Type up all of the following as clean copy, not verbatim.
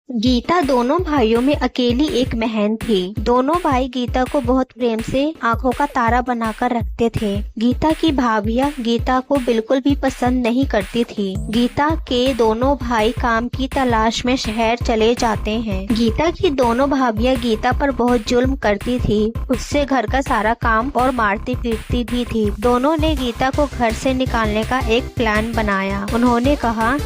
गीता दोनों भाइयों में अकेली एक बहन थी। दोनों भाई गीता को बहुत प्रेम से आंखों का तारा बनाकर रखते थे। गीता की भाभियां गीता को बिल्कुल भी पसंद नहीं करती थी। गीता के दोनों भाई काम की तलाश में शहर चले जाते हैं। गीता की दोनों भाभियां गीता पर बहुत जुल्म करती थी, उससे घर का सारा काम और मारती पीटती भी थी। दोनों ने गीता को घर से निकालने का एक प्लान बनाया। उन्होंने कहा,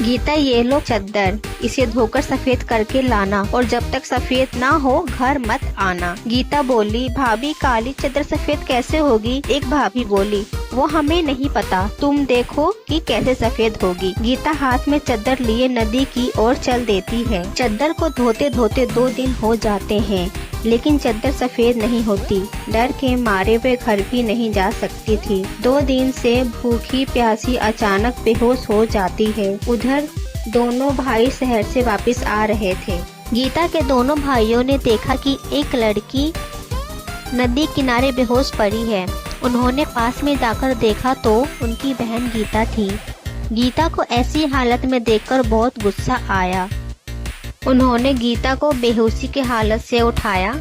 गीता ये लो चद्दर, इसे धोकर सफेद करके लाना और जब तक सफेद ना हो घर मत आना। गीता बोली, भाभी काली चद्दर सफेद कैसे होगी? एक भाभी बोली, वो हमें नहीं पता, तुम देखो कि कैसे सफेद होगी। गीता हाथ में चद्दर लिए नदी की ओर चल देती है। चद्दर को धोते धोते 2 दिन हो जाते हैं, लेकिन चद्दर सफेद नहीं होती। डर के मारे वे घर भी नहीं जा सकती थी। 2 दिन से भूखी प्यासी अचानक बेहोश हो जाती है। उधर दोनों भाई शहर से वापस आ रहे थे। गीता के दोनों भाइयों ने देखा कि एक लड़की नदी किनारे बेहोश पड़ी है। उन्होंने पास में जाकर देखा तो उनकी बहन गीता थी। गीता को ऐसी हालत में देखकर बहुत गुस्सा आया। उन्होंने गीता को बेहोशी की हालत से उठाया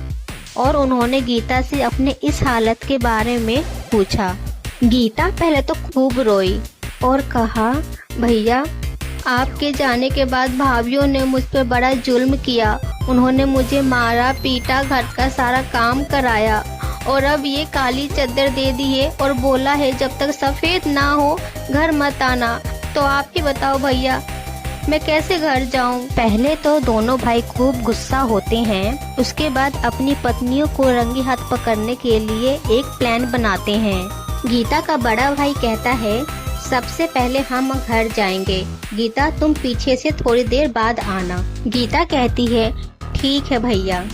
और उन्होंने गीता से अपने इस हालत के बारे में पूछा। गीता पहले तो खूब रोई और कहा, भैया आपके जाने के बाद भाभियों ने मुझ पर बड़ा जुल्म किया। उन्होंने मुझे मारा पीटा, घर का सारा काम कराया और अब ये काली चद्दर दे दी है और बोला है जब तक सफेद ना हो घर मत आना। तो आप ही बताओ भैया, मैं कैसे घर जाऊं? पहले तो दोनों भाई खूब गुस्सा होते हैं, उसके बाद अपनी पत्नियों को रंगे हाथ पकड़ने के लिए एक प्लान बनाते हैं। गीता का बड़ा भाई कहता है, सबसे पहले हम घर जाएंगे, गीता तुम पीछे से थोड़ी देर बाद आना। गीता कहती है, ठीक है भैया।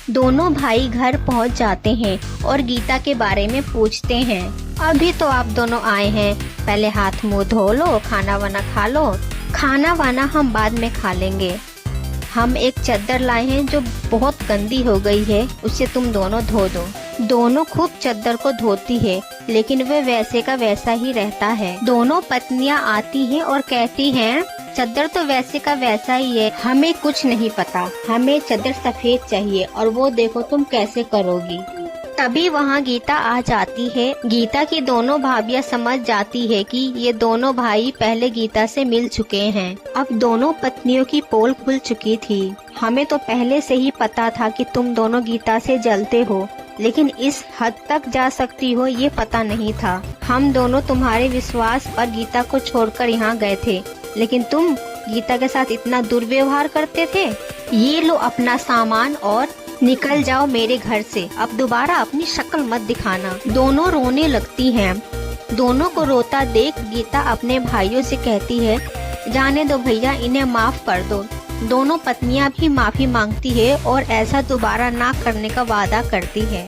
दोनों भाई घर पहुंच जाते हैं और गीता के बारे में पूछते हैं। अभी तो आप दोनों आए हैं, पहले हाथ मुंह धो लो, खाना वाना खा लो। खाना वाना हम बाद में खा लेंगे। हम एक चद्दर लाए हैं जो बहुत गंदी हो गई है, उसे तुम दोनों धो दो। दोनों खूब चद्दर को धोती है, लेकिन वे वैसे का वैसा ही रहता है। दोनों पत्नियां आती हैं और कहती हैं, चद्दर तो वैसे का वैसा ही है, हमें कुछ नहीं पता, हमें चद्दर सफेद चाहिए और वो देखो तुम कैसे करोगी। तभी वहाँ गीता आ जाती है। गीता की दोनों भाभियां समझ जाती है कि ये दोनों भाई पहले गीता से मिल चुके हैं। अब दोनों पत्नियों की पोल खुल चुकी थी। हमें तो पहले से ही पता था कि तुम दोनों गीता से जलते हो, लेकिन इस हद तक जा सकती हो ये पता नहीं था। हम दोनों तुम्हारे विश्वास पर गीता को छोड़कर यहाँ गए थे, लेकिन तुम गीता के साथ इतना दुर्व्यवहार करते थे। ये लो अपना सामान और निकल जाओ मेरे घर से, अब दोबारा अपनी शक्ल मत दिखाना। दोनों रोने लगती हैं। दोनों को रोता देख गीता अपने भाइयों से कहती है, जाने दो भैया, इन्हें माफ कर दो। दोनों पत्नियां भी माफी मांगती है और ऐसा दोबारा ना करने का वादा करती है।